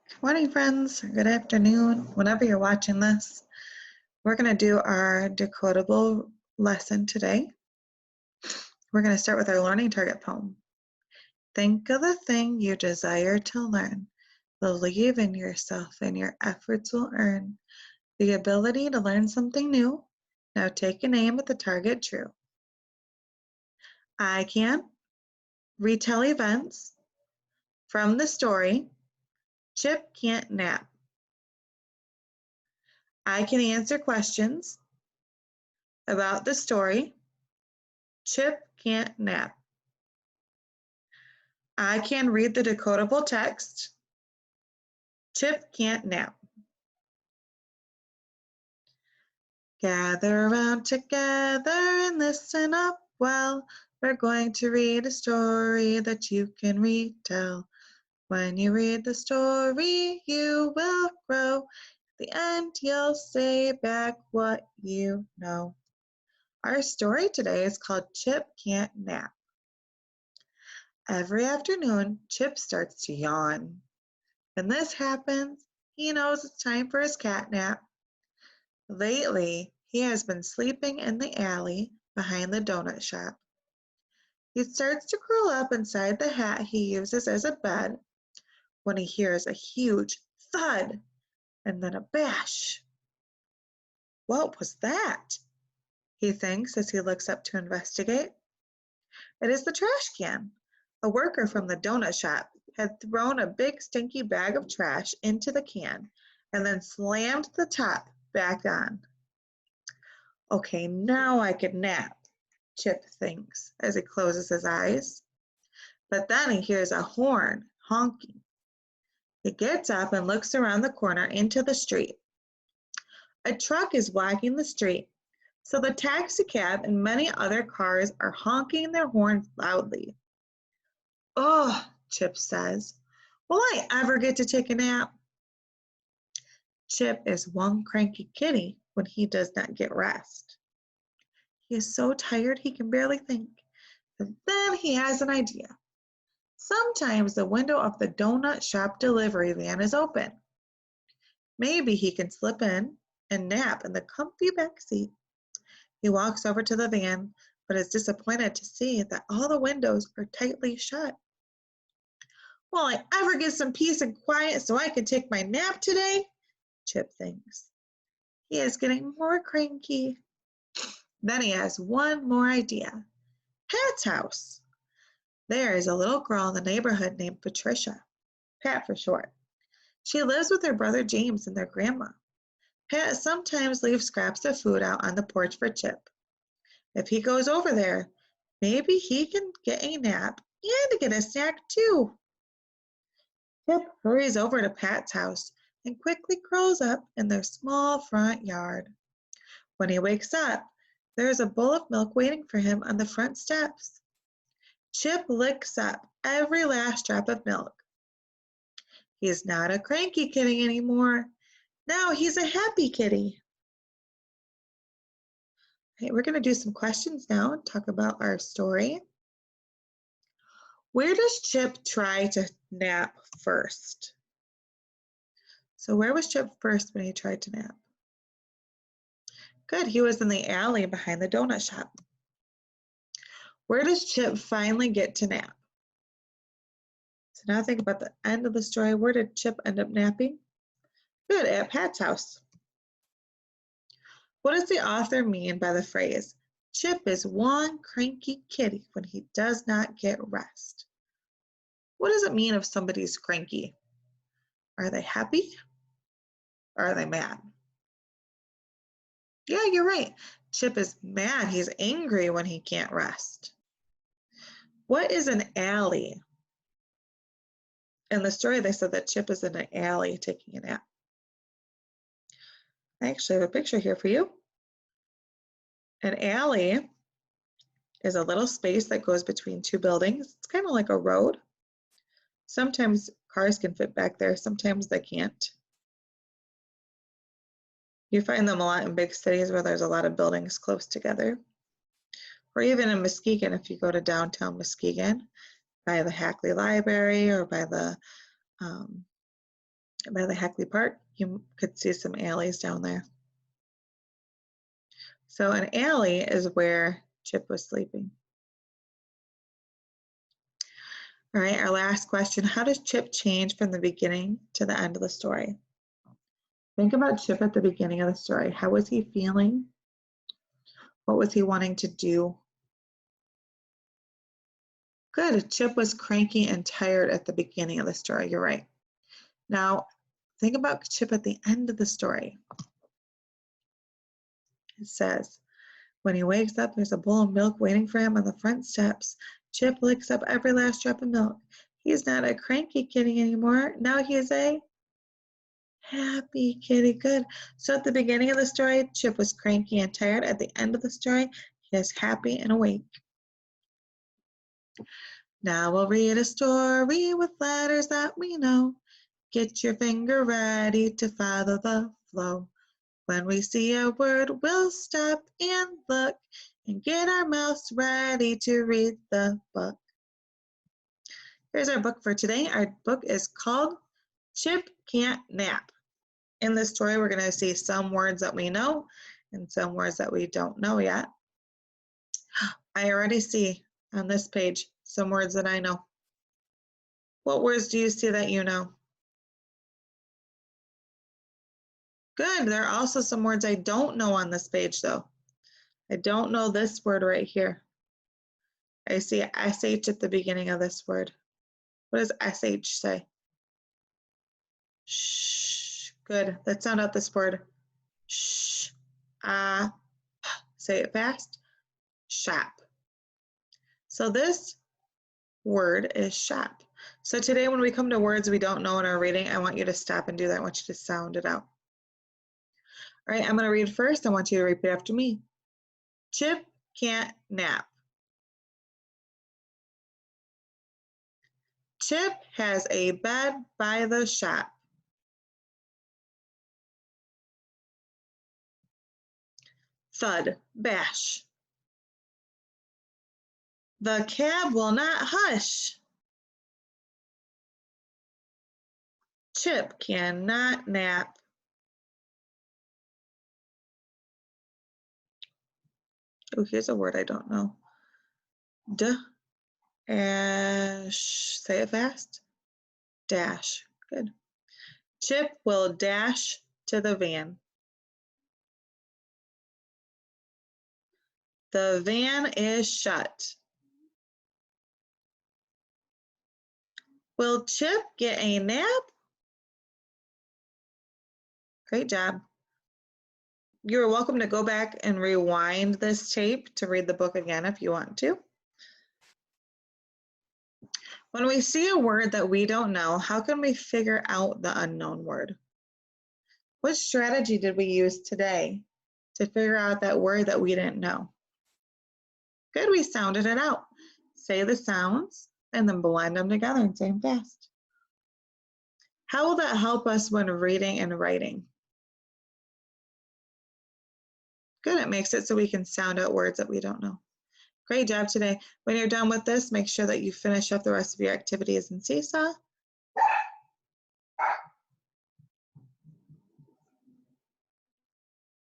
Good morning, friends. Good afternoon, whenever you're watching this. We're going to do our decodable lesson today. We're going to start with our learning target poem. Think of the thing you desire to learn. Believe in yourself and your efforts will earn the ability to learn something new. Now take an aim at the target true. I can retell events from the story. Chip can't nap. I can answer questions about the story. Chip can't nap. I can read the decodable text. Chip can't nap. Gather around together and listen up well. We're going to read a story that you can retell. When you read the story, you will grow. At the end, you'll say back what you know. Our story today is called Chip Can't Nap. Every afternoon, Chip starts to yawn. When this happens, he knows it's time for his cat nap. Lately, he has been sleeping in the alley behind the donut shop. He starts to curl up inside the hat he uses as a bed when he hears a huge thud and then a bash. What was that? He thinks as he looks up to investigate. It is the trash can. A worker from the donut shop had thrown a big stinky bag of trash into the can and then slammed the top back on. Okay, now I could nap, Chip thinks as he closes his eyes. But then he hears a horn honking. He gets up and looks around the corner into the street. A truck is walking the street, so the taxi cab and many other cars are honking their horns loudly. Oh, Chip says, will I ever get to take a nap? Chip is one cranky kitty when he does not get rest. He is so tired he can barely think. And then he has an idea. Sometimes the window of the donut shop delivery van is open. Maybe he can slip in and nap in the comfy back seat. He walks over to the van, but is disappointed to see that all the windows are tightly shut. Will I ever get some peace and quiet so I can take my nap today? Chip thinks. He is getting more cranky. Then he has one more idea. Pat's house. There is a little girl in the neighborhood named Patricia, Pat for short. She lives with her brother James and their grandma. Pat sometimes leaves scraps of food out on the porch for Chip. If he goes over there, maybe he can get a nap and get a snack too. Chip hurries over to Pat's house and quickly curls up in their small front yard. When he wakes up, there is a bowl of milk waiting for him on the front steps. Chip licks up every last drop of milk. He is not a cranky kitty anymore. Now he's a happy kitty. Okay, we're going to do some questions now and talk about our story. Where does Chip try to nap first? So where was Chip first when he tried to nap? Good, he was in the alley behind the donut shop. Where does Chip finally get to nap? So now think about the end of the story. Where did Chip end up napping? Good, at Pat's house. What does the author mean by the phrase, Chip is one cranky kitty when he does not get rest? What does it mean if somebody's cranky? Are they happy? Or are they mad? Yeah, you're right. Chip is mad. He's angry when he can't rest. What is an alley? In the story, they said that Chip is in an alley taking a nap. I actually have a picture here for you. An alley is a little space that goes between two buildings. It's kind of like a road. Sometimes cars can fit back there, sometimes they can't. You find them a lot in big cities where there's a lot of buildings close together. Or even in Muskegon, if you go to downtown Muskegon, by the Hackley Library or by the By the Heckley Park, you could see some alleys down there. So an alley is where Chip was sleeping. All right, our last question. How does Chip change from the beginning to the end of the story? Think about Chip at the beginning of the story. How was he feeling? What was he wanting to do? Good. Chip was cranky and tired at the beginning of the story. You're right. Now, think about Chip at the end of the story. It says, when he wakes up, there's a bowl of milk waiting for him on the front steps. Chip licks up every last drop of milk. He's not a cranky kitty anymore. Now he is a happy kitty. Good. So at the beginning of the story, Chip was cranky and tired. At the end of the story, he is happy and awake. Now we'll read a story with letters that we know. Get your finger ready to follow the flow. When we see a word, we'll stop and look and get our mouths ready to read the book. Here's our book for today. Our book is called Chip Can't Nap. In this story, we're going to see some words that we know and some words that we don't know yet. I already see on this page some words that I know. What words do you see that you know? Good. There are also some words I don't know on this page, though. I don't know this word right here. I see SH at the beginning of this word. What does SH say? Shh. Good. Let's sound out this word. Shh. Say it fast. Shop. So this word is shop. So today when we come to words we don't know in our reading, I want you to stop and do that. I want you to sound it out. All right, I'm going to read first. I want you to repeat after me. Chip can't nap. Chip has a bed by the shop. Thud, bash. The cab will not hush. Chip cannot nap. Oh, here's a word I don't know. Dash. Say it fast. Dash. Good. Chip will dash to the van. The van is shut. Will Chip get a nap? Great job. You're welcome to go back and rewind this tape to read the book again if you want to. When we see a word that we don't know, how can we figure out the unknown word? What strategy did we use today to figure out that word that we didn't know? Good, we sounded it out. Say the sounds and then blend them together and say them fast. How will that help us when reading and writing? Good, it makes it so we can sound out words that we don't know. Great job today. When you're done with this, make sure that you finish up the rest of your activities in Seesaw.